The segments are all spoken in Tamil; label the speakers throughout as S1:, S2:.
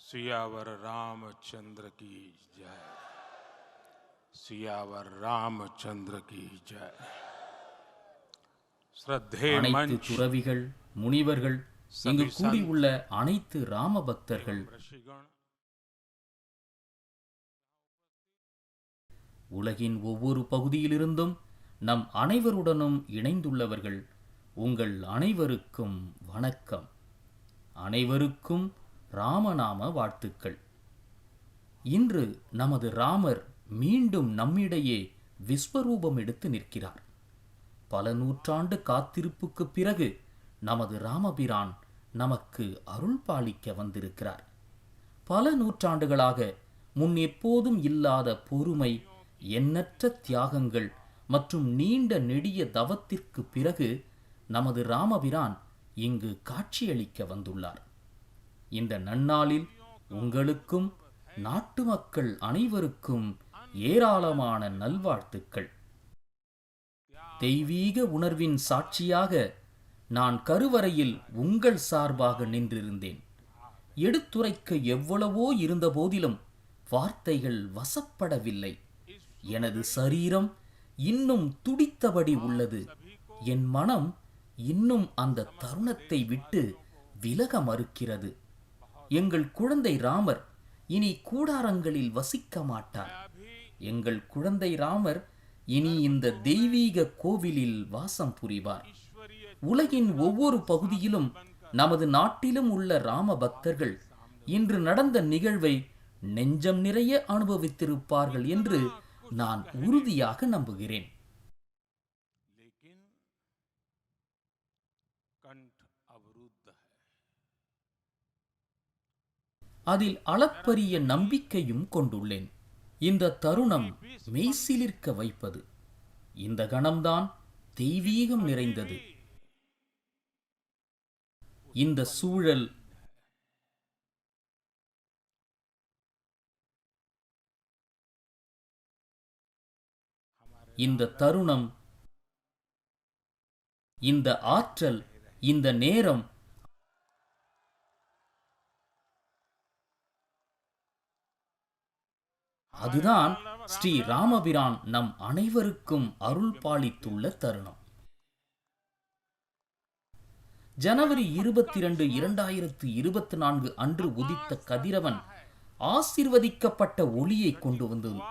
S1: सियावर रामचंद्र की जय। सियावर रामचंद्र की जय। श्रद्धे
S2: அனைத்து
S1: मंच
S2: துறவிகள், முனிவர்கள், இங்கு கூடியுள்ள அனைத்து ராம பக்தர்கள், உலகின் ஒவ்வொரு பகுதியிலிருந்தும் நம் அனைவருடனும் இணைந்துள்ளவர்கள், உங்கள் அனைவருக்கும் வணக்கம். அனைவருக்கும் ராமநாம வாழ்த்துக்கள். இன்று நமது ராமர் மீண்டும் நம்மிடையே விஸ்வரூபம் எடுத்து நிற்கிறார். பல நூற்றாண்டு காத்திருப்புக்கு பிறகு நமது ராமபிரான் நமக்கு அருள் பாலிக்க வந்திருக்கிறார். பல நூற்றாண்டுகளாக முன் எப்போதும் இல்லாத பொறுமை, எண்ணற்ற தியாகங்கள் மற்றும் நீண்ட நெடிய தவத்திற்கு பிறகு நமது ராமபிரான் இங்கு காட்சியளிக்க வந்துள்ளார். இந்த நன்னாளில் உங்களுக்கும் நாட்டு மக்கள் அனைவருக்கும் ஏராளமான நல்வாழ்த்துக்கள். தெய்வீக உணர்வின் சாட்சியாக நான் கருவறையில் உங்கள் சார்பாக நின்றிருந்தேன். எடுத்துரைக்க எவ்வளவோ இருந்த போதிலும் வார்த்தைகள் வசப்படவில்லை. எனது சரீரம் இன்னும் துடித்தபடி உள்ளது. என் மனம் இன்னும் அந்த தருணத்தை விட்டு விலக மறுக்கிறது. எங்கள் குழந்தை ராமர் இனி கூடாரங்களில் வசிக்க மாட்டார். எங்கள் குழந்தை ராமர் இனி இந்த தெய்வீக கோவிலில் வாசம் புரிவார். உலகின் ஒவ்வொரு பகுதியிலும் நமது நாட்டிலும் உள்ள ராம பக்தர்கள் இன்று நடந்த நிகழ்வை நெஞ்சம் நிறைய அனுபவித்திருப்பார்கள் என்று நான் உறுதியாக நம்புகிறேன். அதில் அளப்பரிய நம்பிக்கையும் கொண்டுள்ளேன். இந்த தருணம் மெய்சிலிர்க்க வைப்பது. இந்த கணம்தான் தெய்வீகம் நிறைந்தது. இந்த சூழல் இந்த தருணம், இந்த ஆற்றல், இந்த நேரம் அதுதான் ஸ்ரீ ராமபிரான் நம் அனைவருக்கும் அருள் பாலித்துள்ள தருணம். ஜனவரி 22, 2024 அன்று உதித்த கதிரவன் ஆசீர்வதிக்கப்பட்ட ஒளியை கொண்டு வந்தது.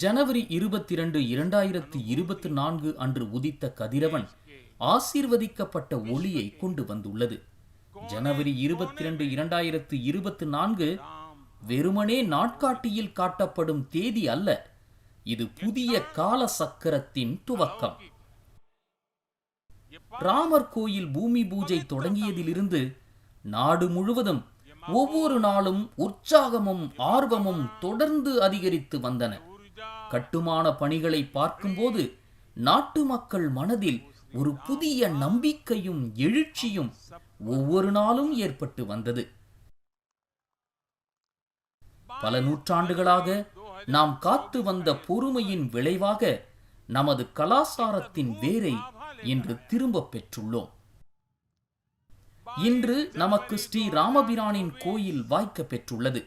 S2: ஜனவரி 22, 2024 அன்று உதித்த கதிரவன் ஆசீர்வதிக்கப்பட்ட ஒளியை கொண்டு வந்துள்ளது. ஜனவரி 22, 2024 வெறுமனே நாட்காட்டியில் காட்டப்படும் தேதி அல்ல. இது புதிய கால சக்கரத்தின் துவக்கம். ராமர் கோயில் பூமி பூஜை தொடங்கியதிலிருந்து நாடு முழுவதும் ஒவ்வொரு நாளும் உற்சாகமும் ஆர்வமும் தொடர்ந்து அதிகரித்து வந்தன. கட்டுமான பணிகளை பார்க்கும்போது நாட்டு மக்கள் மனதில் ஒரு புதிய நம்பிக்கையும் எழுச்சியும் ஒவ்வொரு நாளும் ஏற்பட்டு வந்தது. பல நூற்றாண்டுகளாக நாம் காத்து வந்த பொறுமையின் விளைவாக நமது கலாசாரத்தின் வேரை இன்று திரும்ப பெற்றுள்ளோம். இன்று நமக்கு ஸ்ரீ ராமபிரானின் கோயில் வாய்க்க பெற்றுள்ளது.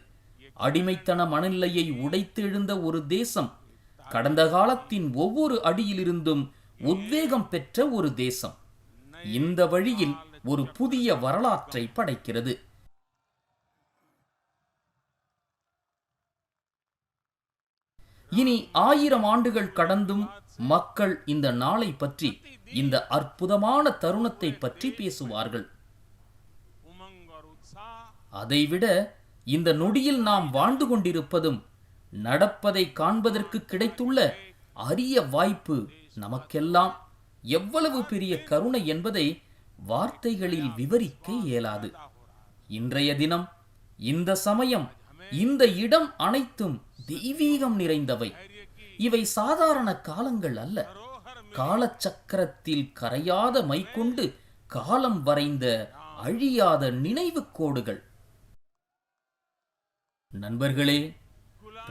S2: அடிமைத்தன மனநிலையை உடைத்து எழுந்த ஒரு தேசம், கடந்த காலத்தின் ஒவ்வொரு அடியிலிருந்தும் உத்வேகம் பெற்ற ஒரு தேசம் இந்த வழியில் ஒரு புதிய வரலாற்றை படைக்கிறது. இனி 1000 ஆண்டுகள் கடந்தும் மக்கள் இந்த நாளை பற்றி, இந்த அற்புதமான தருணத்தை பற்றி பேசுவார்கள். அதைவிட இந்த நொடியில் நாம் வாழ்ந்து கொண்டிருப்பதும் நடப்பதை காண்பதற்கு கிடைத்துள்ள அரிய வாய்ப்பு நமக்கெல்லாம் எவ்வளவு பெரிய கருணை என்பதை வார்த்தைகளில் விவரிக்க இயலாது. இன்றைய தினம், இந்த சமயம், இந்த இடம் அனைத்தும் தெய்வீகம் நிறைந்தவை. இவை சாதாரண காலங்கள் அல்ல. காலச்சக்கரத்தில் கரையாத மைக்கொண்டு காலம் வரைந்த அழியாத நினைவு கோடுகள். நண்பர்களே,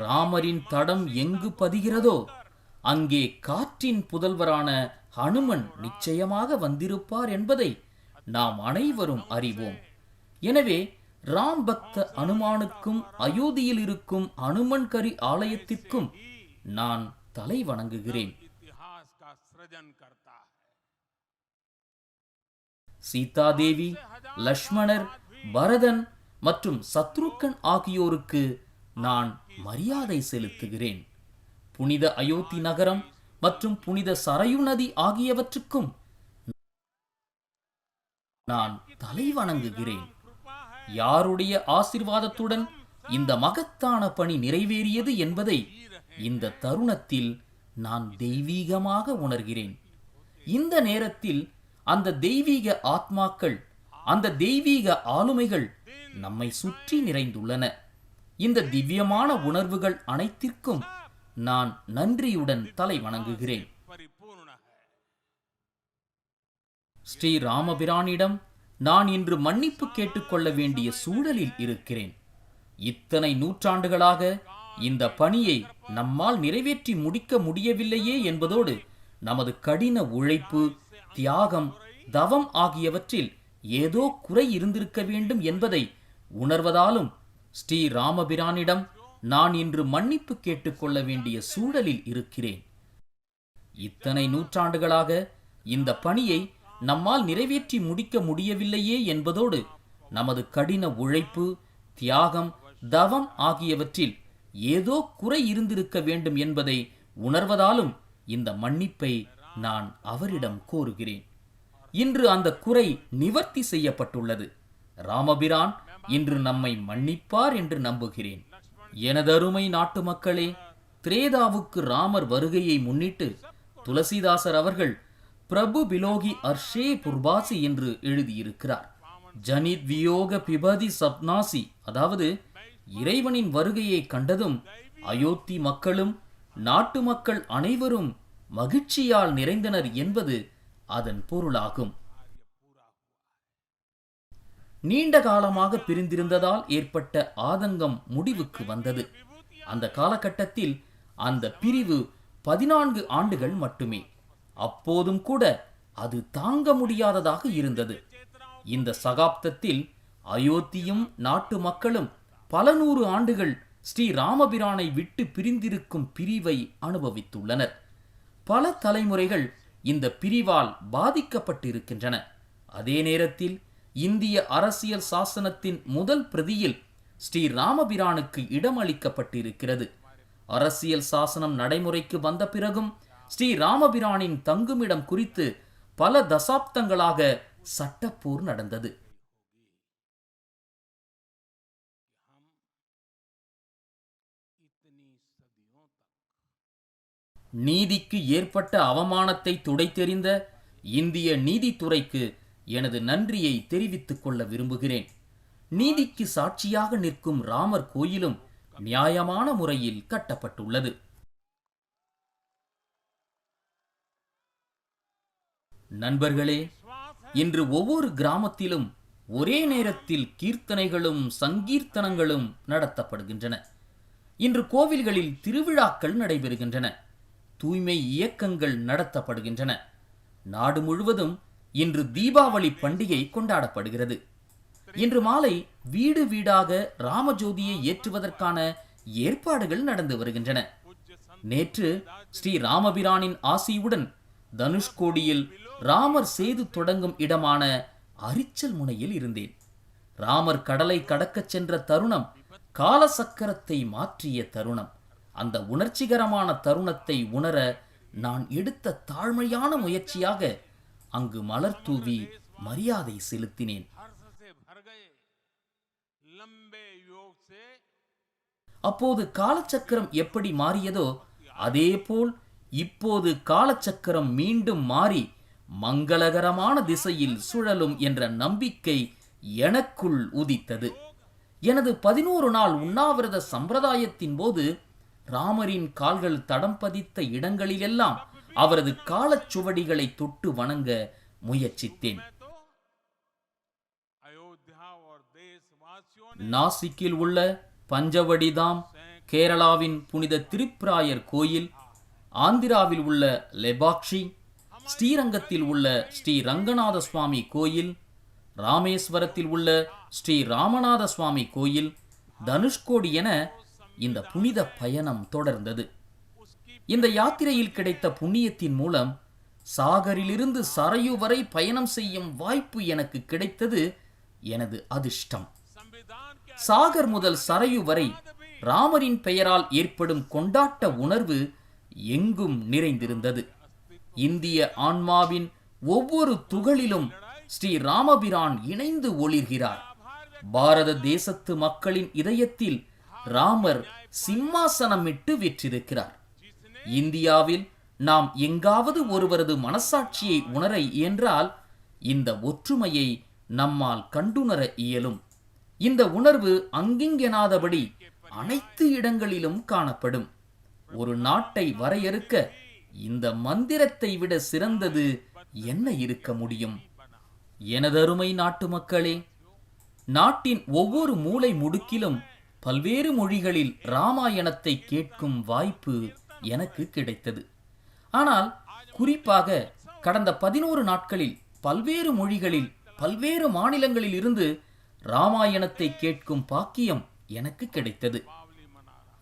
S2: ராமரின் தடம் எங்கு பதிகிறதோ அங்கே காற்றின் புதல்வரான ஹனுமன் நிச்சயமாக வந்திருப்பார் என்பதை நாம் அனைவரும் அறிவோம். எனவே ராம் பக்த அனுமானுக்கும் அயோத்தியில் இருக்கும் அனுமன்கரி ஆலயத்திற்கும் நான் தலை வணங்குகிறேன்.
S1: इतिहास का सृजन करता है.
S2: சீதாதேவி, லக்ஷ்மணர், பரதன் மற்றும் சத்ருக்கன் ஆகியோருக்கு நான் மரியாதை செலுத்துகிறேன். புனித அயோத்தி நகரம் மற்றும் புனித சரயு நதி ஆகியவற்றுக்கும் நான் தலை வணங்குகிறேன். யாருடைய ஆசீர்வாதத்துடன் இந்த மகத்தான பணி நிறைவேறியது என்பதை இந்த தருணத்தில் நான் தெய்வீகமாக உணர்கிறேன். இந்த நேரத்தில் அந்த தெய்வீக ஆத்மாக்கள், அந்த தெய்வீக ஆளுமைகள் நம்மை சுற்றி நிறைந்துள்ளன. இந்த திவ்யமான உணர்வுகள் அனைத்திற்கும் நான் நன்றியுடன் தலை வணங்குகிறேன். ஸ்ரீ ராமபிரானிடம் நான் இன்று மன்னிப்பு கேட்டுக்கொள்ள வேண்டிய சூழலில் இருக்கிறேன். இத்தனை நூற்றாண்டுகளாக இந்த பணியை நம்மால் நிறைவேற்றி முடிக்க முடியவில்லையே என்பதோடு நமது கடின உழைப்பு, தியாகம், தவம் ஆகியவற்றில் ஏதோ குறை இருந்திருக்க வேண்டும் என்பதை உணர்வதாலும் ஸ்ரீ ராமபிரானிடம் நான் இன்று மன்னிப்பு கேட்டுக்கொள்ள வேண்டிய சூழலில் இருக்கிறேன். இத்தனை நூற்றாண்டுகளாக இந்த பணியை நம்மால் நிறைவேற்றி முடிக்க முடியவில்லையே என்பதோடு நமது கடின உழைப்பு, தியாகம், தவம் ஆகியவற்றில் ஏதோ குறை இருந்திருக்க வேண்டும் என்பதை உணர்வதாலும் இந்த மன்னிப்பை நான் அவரிடம் கோருகிறேன். இன்று அந்த குறை நிவர்த்தி செய்யப்பட்டுள்ளது. ராமபிரான் இன்று நம்மை மன்னிப்பார் என்று நம்புகிறேன். எனதருமை நாட்டு மக்களே, திரேதாவுக்கு ராமர் வருகையை முன்னிட்டு துளசிதாசர் அவர்கள் பிரபு பிலோகி அர்ஷே புர்பாசி என்று எழுதியிருக்கிறார். ஜனித் வியோக பிபதி சப்னாசி, அதாவது இறைவனின் வருகையை கண்டதும் அயோத்தி மக்களும் நாட்டு மக்கள் அனைவரும் மகிழ்ச்சியால் நிறைந்தனர் என்பது அதன் பொருளாகும். நீண்ட காலமாக பிரிந்திருந்ததால் ஏற்பட்ட ஆதங்கம் முடிவுக்கு வந்தது. அந்த காலகட்டத்தில் அந்த பிரிவு 14 ஆண்டுகள் மட்டுமே. அப்போதும் கூட அது தாங்க முடியாததாக இருந்தது. இந்த சகாப்தத்தில் அயோத்தியும் நாட்டு மக்களும் பல நூறு ஆண்டுகள் ஸ்ரீ ராமபிரானை விட்டு பிரிந்திருக்கும் பிரிவை அனுபவித்துள்ளனர். பல தலைமுறைகள் இந்த பிரிவால் பாதிக்கப்பட்டிருக்கின்றன. அதே நேரத்தில் இந்திய அரசியல் சாசனத்தின் முதல் பிரதியில் ஸ்ரீ ராமபிரானுக்கு இடம் அளிக்கப்பட்டிருக்கிறது. அரசியல் சாசனம் நடைமுறைக்கு வந்த பிறகும் ஸ்ரீ ராமபிரானின் தங்குமிடம் குறித்து பல தசாப்தங்களாக சட்டப்போர் நடந்தது. நீதிக்கு ஏற்பட்ட அவமானத்தை துடைத்தெறிந்த இந்திய நீதித்துறைக்கு எனது நன்றியை தெரிவித்துக் கொள்ள விரும்புகிறேன். நீதிக்கு சாட்சியாக நிற்கும் ராமர் கோயிலும் நியாயமான முறையில் கட்டப்பட்டுள்ளது. நண்பர்களே, இன்று ஒவ்வொரு கிராமத்திலும் ஒரே நேரத்தில் கீர்த்தனைகளும் சங்கீர்த்தனங்களும் நடத்தப்படுகின்றன. இன்று கோவில்களில் திருவிழாக்கள் நடைபெறுகின்றன. தூய்மை இயக்கங்கள் நடத்தப்படுகின்றன. நாடு முழுவதும் இன்று தீபாவளி பண்டிகை கொண்டாடப்படுகிறது. இன்று மாலை வீடு வீடாக ராமஜோதியை ஏற்றுவதற்கான ஏற்பாடுகள் நடந்து வருகின்றன. நேற்று ஸ்ரீ ராமபிரானின் ஆசியுடன் தனுஷ்கோடியில் ராமர் சேது தொடங்கும் இடமான அரிச்சல் முனையில் இருந்தேன். ராமர் கடலை கடக்கச் சென்ற தருணம் காலசக்கரத்தை மாற்றிய தருணம். அந்த உணர்ச்சிகரமான தருணத்தை உணர நான் எடுத்த தாழ்மையான முயற்சியாக அங்கு மலர் தூவி மரியாதை செலுத்தினேன். அப்போது காலச்சக்கரம் எப்படி மாறியதோ அதேபோல் இப்போது காலச்சக்கரம் மீண்டும் மாறி மங்களகரமான திசையில் சுழலும் என்ற நம்பிக்கை எனக்குள் உதித்தது. எனது 11 நாள் உண்ணாவிரத சம்பிரதாயத்தின் போது ராமரின் கால்கள் தடம் பதித்த இடங்களிலெல்லாம் அவரது காலச்சுவடிகளை தொட்டு வணங்க முயற்சித்தேன். நாசிக்கில் உள்ள பஞ்சவடிதாம், கேரளாவின் புனித திரிப்ராயர் கோயில், ஆந்திராவில் உள்ள லெபாக்ஷி, ஸ்ரீரங்கத்தில் உள்ள ஸ்ரீ ரங்கநாத சுவாமி கோயில், ராமேஸ்வரத்தில் உள்ள ஸ்ரீ ராமநாத சுவாமி கோயில், தனுஷ்கோடி என இந்த புனித பயணம் தொடர்ந்தது. இந்த யாத்திரையில் கிடைத்த புண்ணியத்தின் மூலம் சாகரிலிருந்து சரையு வரை பயணம் செய்யும் வாய்ப்பு எனக்கு கிடைத்தது எனது அதிர்ஷ்டம். சாகர் முதல் சரையு வரை ராமரின் பெயரால் ஏற்படும் கொண்டாட்ட உணர்வு எங்கும் நிறைந்திருந்தது. இந்திய ஆன்மாவின் ஒவ்வொரு துகளிலும் ஸ்ரீ ராமபிரான் இணைந்து ஒளிர்கிறார். பாரத தேசத்து மக்களின் இதயத்தில் ராமர் சிம்மாசனமிட்டு வீற்றிருக்கிறார். இந்தியாவில் நாம் எங்காவது ஒருவரது மனசாட்சியை உணர இயன்றால் இந்த ஒற்றுமையை நம்மால் கண்டுணர இயலும். இந்த உணர்வு அங்கிங்கெனாதபடி அனைத்து இடங்களிலும் காணப்படும். ஒரு நாட்டை வரையறுக்க இந்த மந்திரத்தை விட சிறந்தது என்ன இருக்க முடியும்? எனதருமை நாட்டு மக்களே, நாட்டின் ஒவ்வொரு மூலை முடுக்கிலும் பல்வேறு மொழிகளில் ராமாயணத்தை கேட்கும் வாய்ப்பு எனக்கு கிடைத்தது. ஆனால் குறிப்பாக கடந்த 11 நாட்களில் பல்வேறு மொழிகளில் பல்வேறு மாநிலங்களில் இருந்து ராமாயணத்தை கேட்கும் பாக்கியம் எனக்கு கிடைத்தது.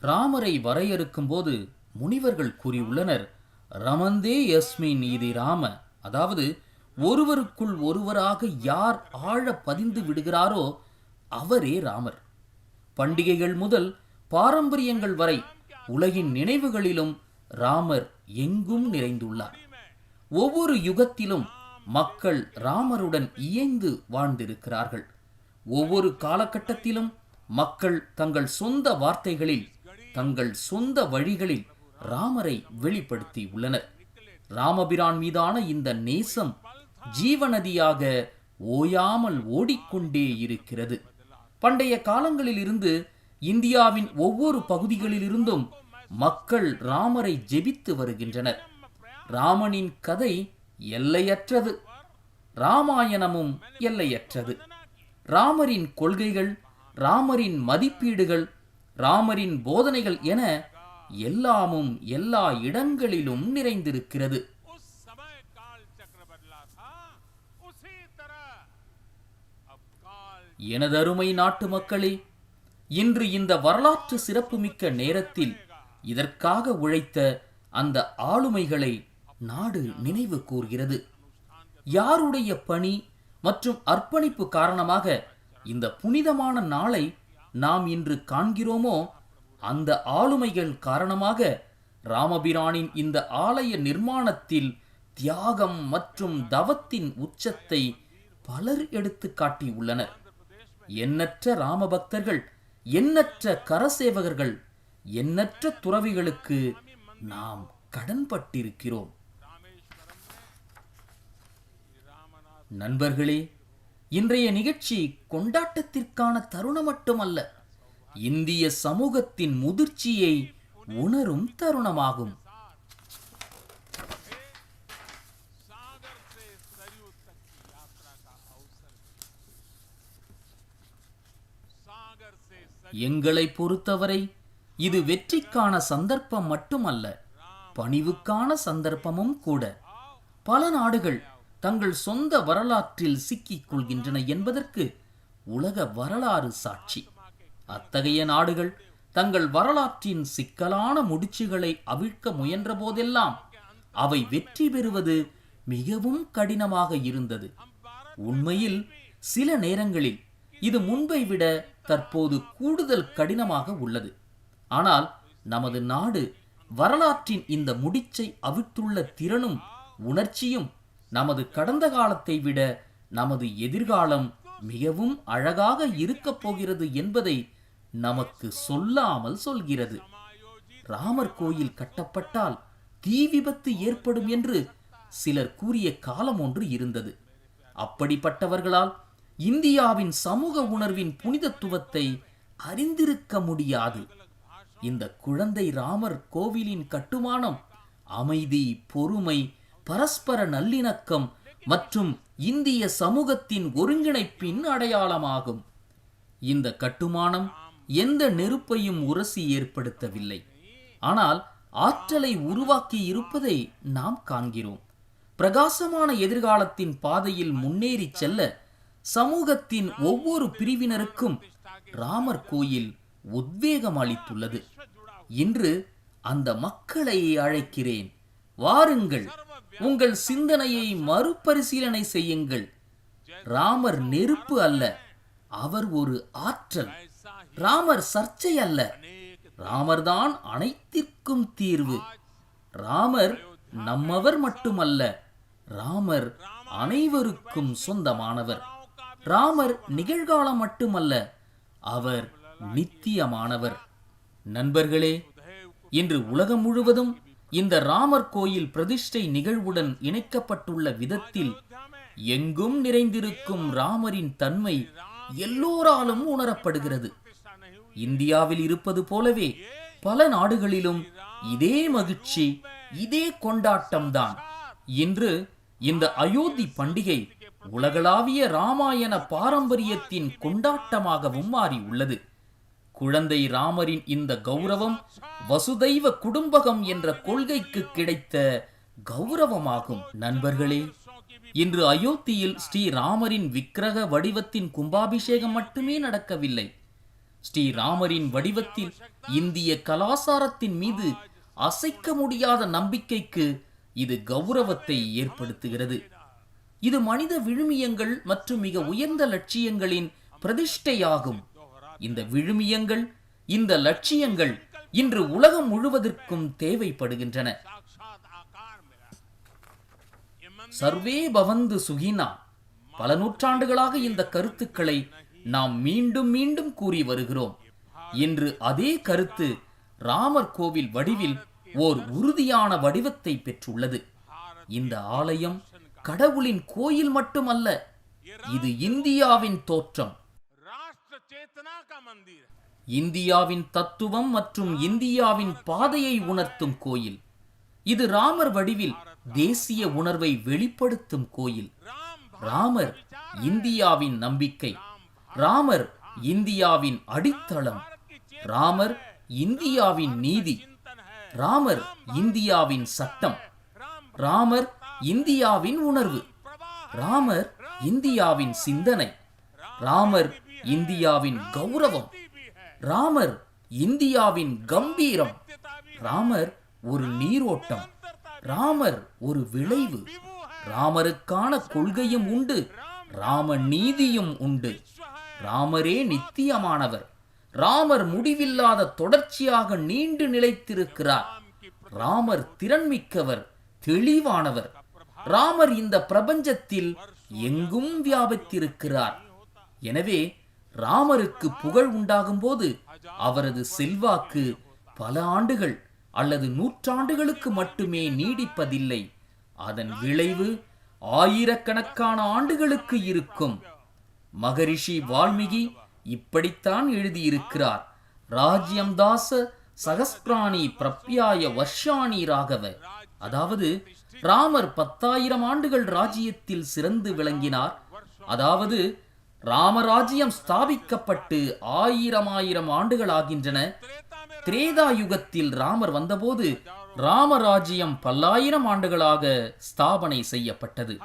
S2: ராமரை வரையறுக்கும் போது முனிவர்கள் கூறியுள்ளனர், ரமந்தே யஸ்மின் இதி ராம, அதாவது ஒருவருக்குள் ஒருவராக யார் ஆழ பதிந்து விடுகிறாரோ அவரே ராமர். பண்டிகைகள் முதல் பாரம்பரியங்கள் வரை உலகின் நினைவுகளிலும் ராமர் எங்கும் நிறைந்துள்ளார். ஒவ்வொரு யுகத்திலும் மக்கள் ராமருடன் இயைந்து வாழ்ந்திருக்கிறார்கள். ஒவ்வொரு காலகட்டத்திலும் மக்கள் தங்கள் சொந்த வார்த்தைகளில், தங்கள் சொந்த வழிகளில் ராமரை வெளிப்படுத்தி உள்ளனர். ராமபிரான் மீதான இந்த நேசம் ஜீவநதியாக ஓயாமல் ஓடிக்கொண்டே இருக்கிறது. பண்டைய காலங்களில் இருந்து இந்தியாவின் ஒவ்வொரு பகுதிகளிலிருந்தும் மக்கள் ராமரை ஜெபித்து வருகின்றனர். ராமனின் கதை எல்லையற்றது, ராமாயணமும் எல்லையற்றது. ராமரின் கொள்கைகள், ராமரின் மதிப்பீடுகள், ராமரின் போதனைகள் என எல்லாமும் எல்லா இடங்களிலும் நிறைந்திருக்கிறது. எனதருமை நாட்டு மக்களே, இன்று இந்த வரலாற்று சிறப்புமிக்க நேரத்தில் இதற்காக உழைத்த அந்த ஆளுமைகளை நாடு நினைவு கூர்கிறது. யாருடைய பணி மற்றும் அர்ப்பணிப்பு காரணமாக இந்த புனிதமான நாளை நாம் இன்று காண்கிறோமோ, அந்த ஆளுமைகள் காரணமாக ராமபிரானின் இந்த ஆலய நிர்மாணத்தில் தியாகம் மற்றும் தவத்தின் உச்சத்தை பலர் எடுத்து காட்டியுள்ளனர். எண்ணற்ற ராமபக்தர்கள், எண்ணற்ற கரசேவகர்கள், எண்ணற்ற துறவிகளுக்கு நாம் கடன்பட்டிருக்கிறோம். நண்பர்களே, இன்றைய நிகழ்ச்சி கொண்டாட்டத்திற்கான தருணம் மட்டுமல்ல, இந்திய சமூகத்தின் முதிர்ச்சியை உணரும் தருணமாகும். எங்களை பொறுத்தவரை இது வெற்றிக்கான சந்தர்ப்பம் மட்டுமல்ல, பணிவுக்கான சந்தர்ப்பமும் கூட. பல நாடுகள் தங்கள் சொந்த வரலாற்றில் சிக்கிக் கொள்கின்றன என்பதற்கு உலக வரலாறு சாட்சி. அத்தகைய நாடுகள் தங்கள் வரலாற்றின் சிக்கலான முடிச்சுகளை அவிழ்க்க முயன்ற போதெல்லாம் அவை வெற்றி பெறுவது மிகவும் கடினமாக இருந்தது. உண்மையில் சில நேரங்களில் இது முன்பை விட தற்போது கூடுதல் கடினமாக உள்ளது. ஆனால் நமது நாடு வரலாற்றின் இந்த முடிச்சை அவிழ்த்துள்ள திறனும் உணர்ச்சியும் நமது கடந்த காலத்தை விட நமது எதிர்காலம் மிகவும் அழகாக இருக்கப் போகிறது என்பதை நமக்கு சொல்லாமல் சொல்கிறது. ராமர் கோயில் கட்டப்பட்டால் தீ விபத்து ஏற்படும் என்று சிலர் கூறிய காலம் ஒன்று இருந்தது. அப்படிப்பட்டவர்களால் இந்தியாவின் சமூக உணர்வின் புனிதத்துவத்தை அறிந்திருக்க முடியாது. இந்த குழந்தை ராமர் கோவிலின் கட்டுமானம் அமைதி, பொறுமை, பரஸ்பர நல்லிணக்கம் மற்றும் இந்திய சமூகத்தின் ஒருங்கிணைப்பின் அடையாளமாகும். இந்த கட்டுமானம் எந்த நெருப்பையும் உரசி ஏற்படுத்தவில்லை, ஆனால் ஆற்றலை உருவாக்கி இருப்பதை நாம் காண்கிறோம். பிரகாசமான எதிர்காலத்தின் பாதையில் முன்னேறி செல்ல சமூகத்தின் ஒவ்வொரு பிரிவினருக்கும் ராமர் கோயில் உத்வேகம் அளித்துள்ளது. இன்று அந்த மக்களை அழைக்கிறேன், வாருங்கள், உங்கள் சிந்தனையை மறுபரிசீலனை செய்யுங்கள். ராமர் நெருப்பு அல்ல, அவர் ஒரு ஆற்றல். ராமர் சர்ச்சை அல்ல, ராமர்தான் அனைத்திற்கும் தீர்வு. ராமர் நம்மவர் மட்டுமல்ல, ராமர் அனைவருக்கும் சொந்தமானவர். ராமர் நிகழ்காலம் மட்டுமல்ல, அவர் நித்தியமானவர். நண்பர்களே, இன்று உலகம் முழுவதும் இந்த ராமர் கோயில் பிரதிஷ்டை நிகழ்வுடன் இணைக்கப்பட்டுள்ள விதத்தில் எங்கும் நிறைந்திருக்கும் ராமரின் தன்மை எல்லோராலும் உணரப்படுகிறது. இந்தியாவில் இருப்பது போலவே பல நாடுகளிலும் இதே மகிழ்ச்சி, இதே கொண்டாட்டம்தான். இன்று இந்த அயோத்தி பண்டிகை உலகளாவிய ராமாயண பாரம்பரியத்தின் கொண்டாட்டமாகவும் மாறியுள்ளது. குழந்தை ராமரின் இந்த கௌரவம் வசுதைவ குடும்பகம் என்ற கொள்கைக்கு கிடைத்த கௌரவமாகும். நண்பர்களே, இன்று அயோத்தியில் ஸ்ரீராமரின் விக்கிரக வடிவத்தின் கும்பாபிஷேகம் மட்டுமே நடக்கவில்லை. ஸ்ரீராமரின் வடிவத்தில் இந்திய கலாசாரத்தின் மீது அசைக்க முடியாத நம்பிக்கைக்கு இது கௌரவத்தை ஏற்படுத்துகிறது. இது மனித விழுமியங்கள் மற்றும் மிக உயர்ந்த லட்சியங்களின் பிரதிஷ்டையாகும். இந்த விழுமியங்கள், இந்த லட்சியங்கள் இன்று உலகம் முழுவதற்கும் தேவைப்படுகின்றன. சர்வே பவந்து சுகினா, பல நூற்றாண்டுகளாக இந்த கருத்துக்களை நாம் மீண்டும் மீண்டும் கூறி வருகிறோம். இன்று அதே கருத்து ராமர் கோவில் வடிவில் ஓர் உறுதியான வடிவத்தை பெற்றுள்ளது. இந்த ஆலயம் கடவுளின் கோயில் மட்டுமல்ல, இது இந்தியாவின் தோற்றம், இந்தியாவின் தத்துவம் மற்றும் இந்தியாவின் பாதையை உணர்த்தும் கோயில். இது ராமர் வடிவில் தேசிய உணர்வை வெளிப்படுத்தும் கோயில். ராமர் இந்தியாவின் நம்பிக்கை, ராமர் இந்தியாவின் அடித்தளம், ராமர் இந்தியாவின் நீதி, ராமர் இந்தியாவின் சட்டம், ராமர் இந்தியாவின் உணர்வு, ராமர் இந்தியாவின் சிந்தனை, ராமர் இந்தியாவின் கௌரவம், ராமர் இந்தியாவின் கம்பீரம், ராமர் ஒரு நீரோட்டம், ராமர் ஒரு விளைவு. ராமருக்கான கொள்கையும் உண்டு, ராம நீதியும் உண்டு. ராமரே நித்தியமானவர். ராமர் முடிவில்லாத தொடர்ச்சியாக நீண்டு நிலைத்திருக்கிறார். ராமர் திறன்மிக்கவர், தெளிவானவர். ராமர் இந்த பிரபஞ்சத்தில் எங்கும் வியாபித்திருக்கிறார். எனவே ராமருக்கு புகழ் உண்டாகும் போது அவரது செல்வாக்கு பல ஆண்டுகள் அல்லது நூற்றாண்டுகளுக்கு மட்டுமே நீடிப்பதில்லை. அதன் விளைவு ஆயிரக்கணக்கான ஆண்டுகளுக்கு இருக்கும். மகரிஷி வால்மீகி இப்படித்தான் எழுதியிருக்கிறார்: ராஜ்யம் தாச சகஸ்பிராணி பிரப்யாய வர்ஷாணி ராகவ. அதாவது ராமர் 10,000 ஆண்டுகள் ராஜ்யத்தில் சிறந்து விளங்கினார். அதாவது ராமராஜ்யம் ஸ்தாபிக்கப்பட்டு 1000 ஆண்டுகள் ஆகின்றன. திரேதா யுகத்தில் ராமர் வந்தபோது ராமராஜ்யம் 10,000 ஆண்டுகளாக ஸ்தாபனை செய்யப்பட்டது.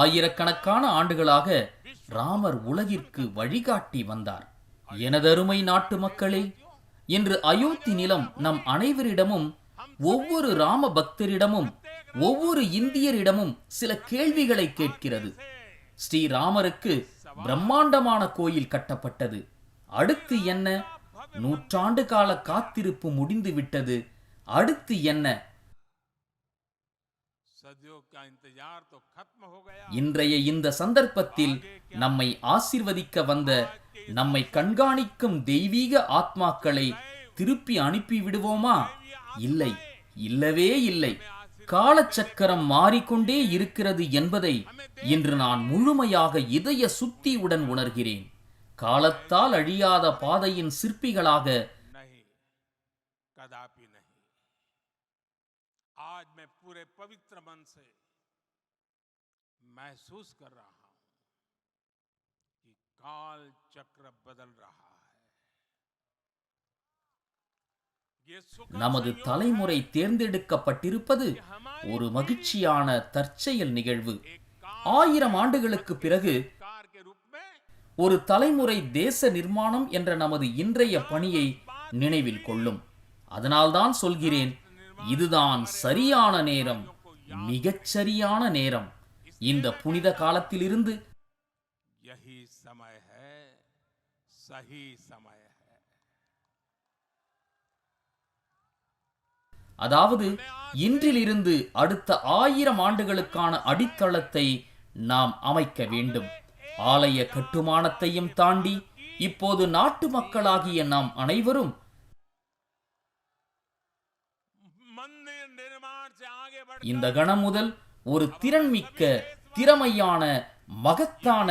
S2: ஆயிரக்கணக்கான ஆண்டுகளாக ராமர் உலகிற்கு வழிகாட்டி வந்தார். எனதருமை நாட்டு மக்களே, இன்று அயோத்தி நிலம் நம் அனைவரிடமும், ஒவ்வொரு ராம பக்தரிடமும், ஒவ்வொரு இந்தியரிடமும் சில கேள்விகளை கேட்கிறது. ஸ்ரீராமருக்கு பிரம்மாண்டமான கோயில் கட்டப்பட்டது. அடுத்து என்ன? நூற்றாண்டு கால காத்திருப்பு முடிந்து விட்டது. அடுத்து என்ன? இன்றைய இந்த சந்தர்ப்பத்தில் நம்மை ஆசீர்வதிக்க வந்த, நம்மை கண்காணிக்கும் தெய்வீக ஆத்மாக்களை திருப்பி அனுப்பி விடுவோமா? இல்லை, இல்லவே இல்லை. காலச்சக்கரம் மாறிக்கொண்டே இருக்கிறது என்பதை இன்று நான் முழுமையாக இதய சுத்தியுடன் உணர்கிறேன். காலத்தால் அழியாத பாதையின் சிற்பிகளாக
S1: आज मैं पूरे पवित्र मन से महसूस कर रहा हूं कि काल चक्र बदल रहा है.
S2: நமது தலைமுறை தேர்ந்தெடுக்கப்பட்டிருப்பது ஒரு மகிழ்ச்சியான தற்செயல் நிகழ்வு. 1000 ஆண்டுகளுக்கு பிறகு ஒரு தலைமுறை தேச நிர்மாணம் என்ற நமது இன்றைய பணியை நினைவில் கொள்ளும். அதனால்தான் சொல்கிறேன், இதுதான் சரியான நேரம், மிகச் சரியான நேரம். இந்த புனித காலத்திலிருந்து
S1: यही समय है, सही समय है.
S2: அதாவது இன்றிலிருந்து அடுத்த 1000 ஆண்டுகளுக்கான அடித்தளத்தை நாம் அமைக்க வேண்டும். ஆலய கட்டுமானத்தையும் தாண்டி இப்போது நாட்டு மக்களாகிய நாம் அனைவரும்
S1: मंदिर निर्माण से आगे बढ़
S2: இந்த கணம் முதல் ஒரு திறன்மிக்க, திறமையான, மகத்தான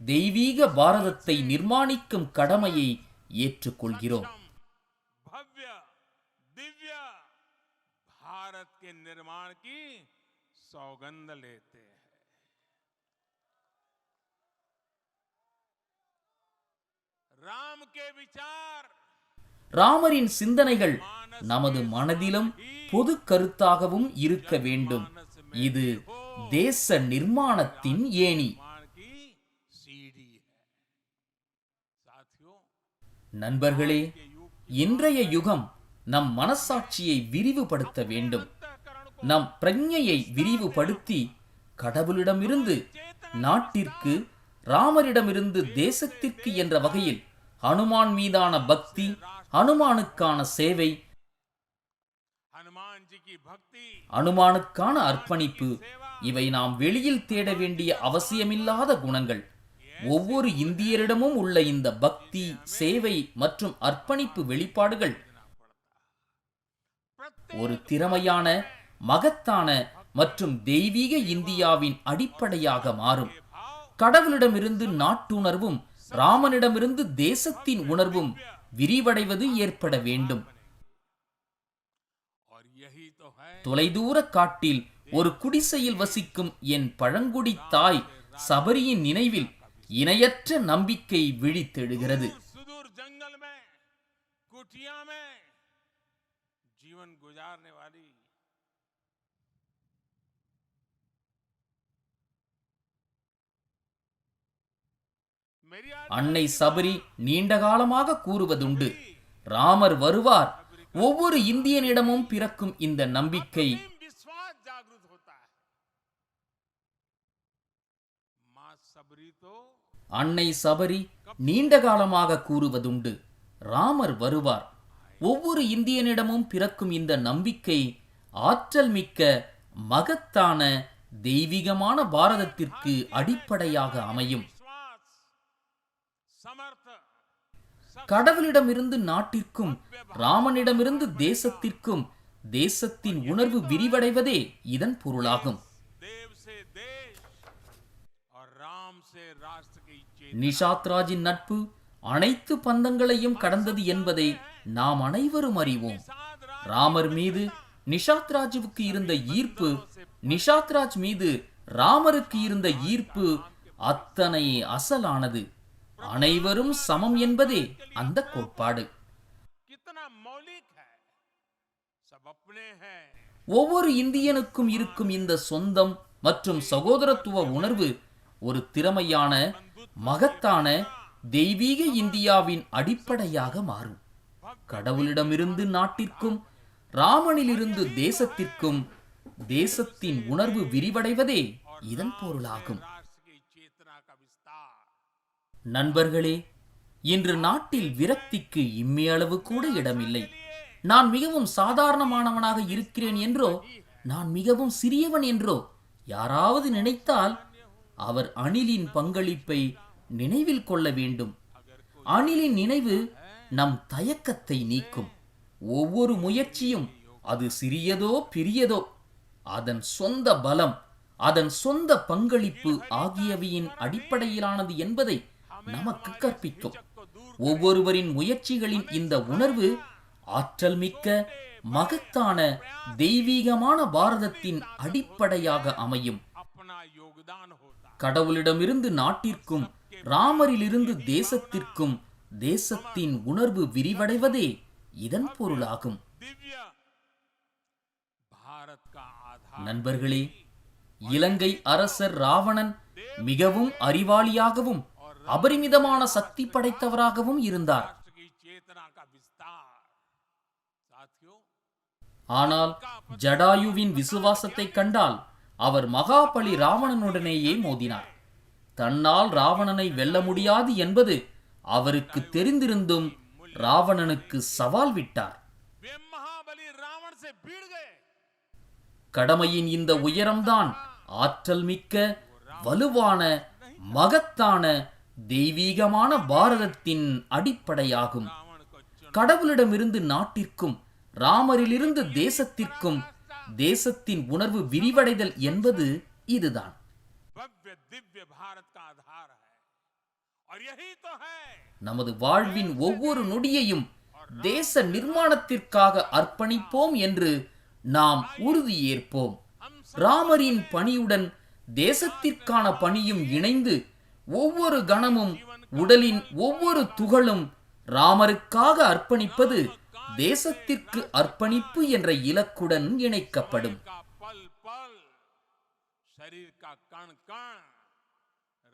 S2: தெய்வீக பாரதத்தை நிர்மாணிக்கும் கடமையை ஏற்றுக்கொள்கிறோம்.
S1: भव्य दिव्य भारत के निर्माण की सौगंध लेते हैं. राम के विचार
S2: ராமரின் சிந்தனைகள் நமது மனதிலும் பொது கருத்தாகவும் இருக்க வேண்டும். இது தேச நிர்மாணத்தின் ஏணி.
S1: निर्माण की सीढ़ी है. साथियों,
S2: நண்பர்களே, இன்றைய யுகம் நம் மனசாட்சியை விரிவுபடுத்த வேண்டும். நம் பிரஞையை விரிவுபடுத்தி கடவுளிடமிருந்து நாட்டிற்கு, ராமரிடமிருந்து தேசத்திற்கு என்ற வகையில் ஹனுமான் மீதான பக்தி, ஹனுமானுக்கான சேவை,
S1: हनुमान जी की भक्ति,
S2: அனுமானுக்கான அர்ப்பணிப்பு, இவை நாம் வெளியில் தேட வேண்டிய அவசியமில்லாத குணங்கள். ஒவ்வொரு இந்தியரிடமும் உள்ள இந்த பக்தி, சேவை மற்றும் அர்ப்பணிப்பு வெளிப்பாடுகள் ஒரு திறமையான, மகத்தான மற்றும் தெய்வீக இந்தியாவின் அடிப்படையாக மாறும். கடவுளிடமிருந்து நாட்டுணர்வும் ராமனிடமிருந்து தேசத்தின் உணர்வும் விரிவடைவது ஏற்பட வேண்டும்.
S1: और यही तो है
S2: தொலைதூர காட்டில் ஒரு குடிசையில் வசிக்கும் என் பழங்குடி தாய் சபரியின் நினைவில் இணையற்ற நம்பிக்கை விழித்தெழுகிறது.
S1: सुदूर जंगल में, कुटिया में जीवन गुजारने वाली मेरी
S2: அன்னை சபரி நீண்ட காலமாக கூறுவதுண்டு, ராமர் வருவார். ஒவ்வொரு இந்தியனிடமும் பிறக்கும் இந்த நம்பிக்கை
S1: विश्वास जागृत होता है. मां सबरी तो
S2: அன்னை சபரி நீண்ட காலமாக கூறுவதுண்டு, ராமர் வருவார். ஒவ்வொரு இந்தியனிடமும் பிறக்கும் இந்த நம்பிக்கை ஆற்றல் மிக்க, மகத்தான, தெய்வீகமான பாரதத்திற்கு அடிப்படையாக அமையும்.
S1: विश्वास, समर्थ,
S2: கடவுளிடமிருந்து நாட்டிற்கும், ராமனிடமிருந்து தேசத்திற்கும் தேசத்தின் உணர்வு விரிவடைவதே இதன் பொருளாகும்.
S1: देव से देश और राम से राष्ट्र की चेतना.
S2: நிஷாத் ராஜின் நட்பு அனைத்து பந்தங்களையும் கடந்தது என்பதை நாம் அனைவரும் அறிவோம். ராமர் மீது நிஷாத் ராஜுவுக்கு இருந்த ஈர்ப்பு, நிஷாத் ராஜ் மீது ராமருக்கு இருந்த ஈர்ப்பு அத்தனை அசலானது. அனைவரும் சமம் என்பதே அந்த கோட்பாடு.
S1: कितना मौलिक है. सब अपने हैं.
S2: ஒவ்வொரு இந்தியனுக்கும் இருக்கும் இந்த சொந்தம் மற்றும் சகோதரத்துவ உணர்வு ஒரு திறமையான, மகத்தான, தெய்வீக இந்தியாவின் அடிப்படையாக மாறும். கடவுளிடமிருந்து நாட்டிற்கும், ராமனிலிருந்து தேசத்திற்கும் தேசத்தின் உணர்வு விரிவடைவதே இதன் பொருளாகும்.
S1: राष्ट्र की चेतना का विस्तार.
S2: நண்பர்களே, இன்று நாட்டில் விரக்திக்கு இம்மியளவு கூட இடமில்லை. நான் மிகவும் சாதாரணமானவனாக இருக்கிறேன் என்றோ, நான் மிகவும் சிறியவன் என்றோ யாராவது நினைத்தால் அவர் அணிலின் பங்களிப்பை நினைவில் கொள்ள வேண்டும். அணிலின் நினைவு நம் தயக்கத்தை நீக்கும். ஒவ்வொரு முயற்சியும், அது சிறியதோ பெரியதோ, அதன் சொந்த பலம், அதன் சொந்த பங்களிப்பு ஆகியவையின் அடிப்படையிலானது என்பதை நமக்கு கற்பிக்கும். ஒவ்வொருவரின் முயற்சிகளின் இந்த உணர்வு ஆற்றல் மிக்க, மகத்தான, தெய்வீகமான பாரதத்தின் அடிப்படையாக அமையும்.
S1: अपना योगदान होता.
S2: கடவுளிடமிருந்து நாட்டிற்கும், ராமரிலிருந்து தேசத்திற்கும் தேசத்தின் உணர்வு விரிவடைவதே இதன் பொருளாகும்.
S1: दिव्य भारत का आधार.
S2: நண்பர்களே, இலங்கை அரசர் ராவணன் மிகவும் அறிவாளியாகவும் அபரிமிதமான சக்தி படைத்தவராகவும் இருந்தார்.
S1: राष्ट्र की चेतना का विस्तार। साथियों,
S2: ஆனால் ஜடாயுவின் விசுவாசத்தை கண்டால் அவர் மகாபலி ராவணனுடனேயே மோதினார். தன்னால் ராவணனை வெல்ல முடியாது என்பது அவருக்கு தெரிந்திருந்தும் ராவணனுக்கு சவால் விட்டார்.
S1: वे महाबली रावण से भिड़ गए।
S2: கடமையின் இந்த உயரம்தான் ஆற்றல் மிக்க, வலுவான, மகத்தான, தெய்வீகமான பாரதத்தின் அடிப்படையாகும்.
S1: रावण को चुन
S2: கடவுளிடமிருந்து நாட்டிற்கும், ராமரிலிருந்து தேசத்திற்கும் தேசத்தின் உணர்வு விரிவடைதல் என்பது இதுதான்.
S1: भव्य दिव्य भारत का आधार है और यही तो है
S2: நமது வாழ்வின் ஒவ்வொரு நொடியையும் தேச நிர்மாணத்திற்காக அர்ப்பணிப்போம் என்று நாம் உறுதியேற்போம். ராமரின் பணியுடன் தேசத்திற்கான பணியும் இணைந்து ஒவ்வொரு கணமும், உடலின் ஒவ்வொரு துகளும் ராமருக்காக அர்ப்பணிப்பது தேசத்திற்கு அர்ப்பணிப்பு என்ற இலக்குடன் இணைக்கப்படும்.
S1: का पल पल, शरीर का कण कण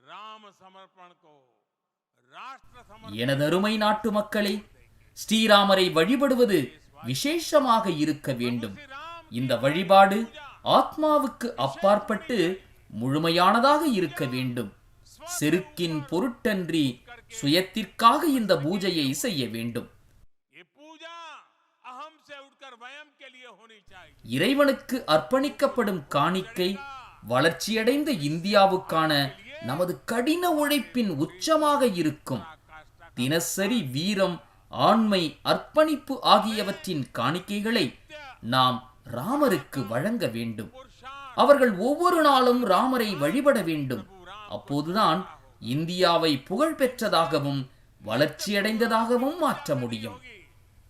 S1: राम समर्पण को राष्ट्र समर्पण
S2: எனதருமை நாட்டு மக்களே, ஸ்ரீராமரை வழிபடுவது விசேஷமாக இருக்க வேண்டும். இந்த வழிபாடு ஆத்மாவுக்கு அப்பாற்பட்டு முழுமையானதாக இருக்க வேண்டும். செருக்கின் பொருட்டன்றி சுயத்திற்காக இந்த பூஜையை செய்ய வேண்டும்.
S1: ये पूजा अहम से उठकर वयम के लिए होनी चाहिए।
S2: இறைவனுக்கு அர்ப்பணிக்கப்படும் காணிக்கை வளர்ச்சியடைந்த இந்தியாவுக்கான நமது கடின உழைப்பின் உச்சமாக இருக்கும். தினசரி வீரம், ஆண்மை, அர்ப்பணிப்பு ஆகியவற்றின் காணிக்கைகளை நாம் ராமருக்கு வழங்க வேண்டும். அவர்கள் ஒவ்வொரு நாளும் ராமரை வழிபட வேண்டும். அப்போதுதான் இந்தியாவை புகழ்பெற்றதாகவும் வளர்ச்சியடைந்ததாகவும் மாற்ற முடியும்.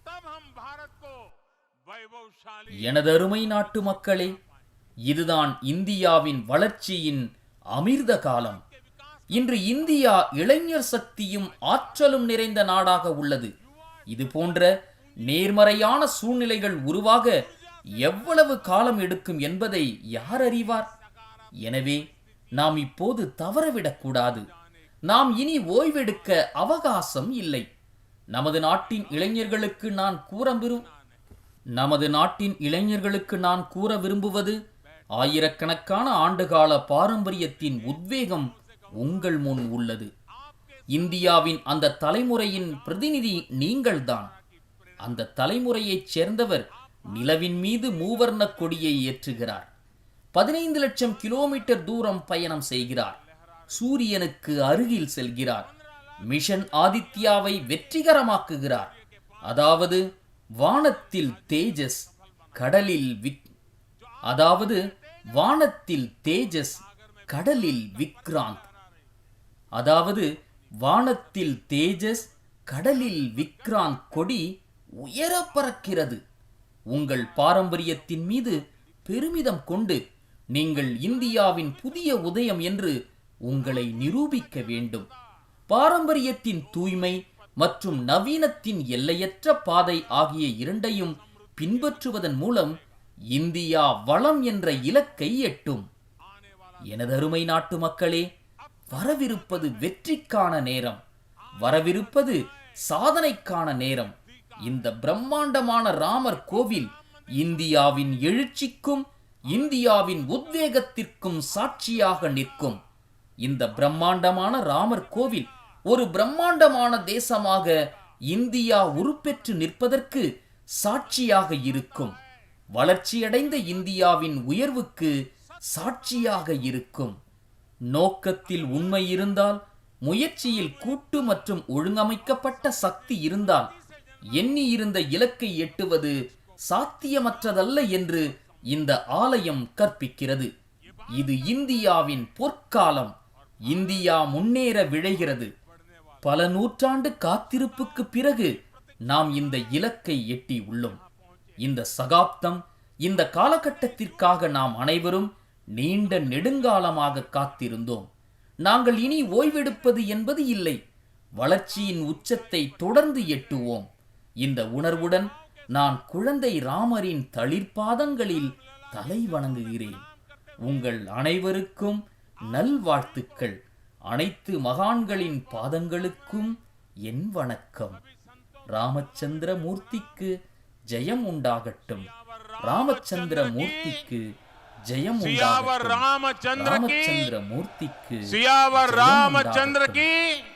S1: तब हम भारत को वैभवशाली
S2: எனதருமை நாட்டு மக்களே, இதுதான் இந்தியாவின் வளர்ச்சியின் அமிர்த காலம். இன்று இந்தியா இளைஞர் சக்தியும் ஆற்றலும் நிறைந்த நாடாக உள்ளது. இது போன்ற நேர்மறையான சூழ்நிலைகள் உருவாக எவ்வளவு காலம் எடுக்கும் என்பதை யார் அறிவார்? எனவே நாம் இப்போது தவறவிடக்கூடாது. நாம் இனி ஓய்வெடுக்க அவகாசம் இல்லை. நமது நாட்டின் இளைஞர்களுக்கு நான் கூற விரும்புவது, ஆயிரக்கணக்கான ஆண்டுகால பாரம்பரியத்தின் உத்வேகம் உங்கள் முன் உள்ளது. இந்தியாவின் அந்த தலைமுறையின் பிரதிநிதி நீங்கள்தான். அந்த தலைமுறையைச் சேர்ந்தவர் நிலவின் மீது மூவர்ண கொடியை ஏற்றுகிறார். 15 லட்சம் கிலோமீட்டர் தூரம் பயணம் செய்கிறார். சூரியனுக்கு அருகில் செல்கிறார். மிஷன் ஆதித்யாவை வெற்றிகரமாக்குகிறார். அதாவது வானத்தில் தேஜஸ், கடலில் விக்ராந்த் கொடி உயர பறக்கிறது. உங்கள் பாரம்பரியத்தின் மீது பெருமிதம் கொண்டு நீங்கள் இந்தியாவின் புதிய உதயம் என்று உங்களை நிரூபிக்க வேண்டும். பாரம்பரியத்தின் தூய்மை மற்றும் நவீனத்தின் எல்லையற்ற பாதை ஆகிய இரண்டையும் பின்பற்றுவதன் மூலம் இந்தியா வளம் என்ற இலக்கை எட்டும். எனதருமை நாட்டு மக்களே, வரவிருப்பது வெற்றிக்கான நேரம். வரவிருப்பது சாதனைக்கான நேரம். இந்த பிரம்மாண்டமான ராமர் கோவில் இந்தியாவின் எழுச்சிக்கும் இந்தியாவின் உத்வேகத்திற்கும் சாட்சியாக நிற்கும். இந்த பிரம்மாண்டமான ராமர் கோவில் ஒரு பிரம்மாண்டமான தேசமாக இந்தியா உருப்பெற்று நிற்பதற்கு சாட்சியாக இருக்கும். வளர்ச்சியடைந்த இந்தியாவின் உயர்வுக்கு சாட்சியாக இருக்கும். நோக்கத்தில் உண்மை இருந்தால், முயற்சியில் கூட்டு மற்றும் ஒழுங்கமைக்கப்பட்ட சக்தி இருந்தால், எண்ணி இருந்த இலக்கை எட்டுவது சாத்தியமற்றதல்ல என்று இந்த ஆலயம் கற்பிக்கிறது. இது இந்தியாவின் பொற்காலம். இந்தியா முன்னேற விழைகிறது. பல நூற்றாண்டு காத்திருப்புக்கு பிறகு நாம் இந்த இலக்கை எட்டி உள்ளோம். இந்த சகாப்தம், இந்த காலகட்டத்திற்காக நாம் அனைவரும் நீண்ட நெடுங்காலமாக காத்திருந்தோம். நாங்கள் இனி ஓய்வெடுப்பது என்பது இல்லை. வளர்ச்சியின் உச்சத்தை தொடர்ந்து எட்டுவோம். இந்த உணர்வுடன் நான் குழந்தை ராமரின் தளிர்பாதங்களில் தலை வணங்குகிறேன். உங்கள் அனைவருக்கும் நல்வாழ்த்துக்கள். அனைத்து மகான்களின் பாதங்களுக்கும் என் வணக்கம். ராமச்சந்திர மூர்த்திக்கு ஜெயம் உண்டாகட்டும். ராமச்சந்திர மூர்த்திக்கு ஜெயம்
S1: सियावर
S2: உண்டாகட்டும்.
S1: रामचंद्र की
S2: ராமச்சந்திர மூர்த்திக்கு
S1: सियावर
S2: ஜெயம்
S1: रामचंद्र
S2: உண்டாகட்டும்.
S1: की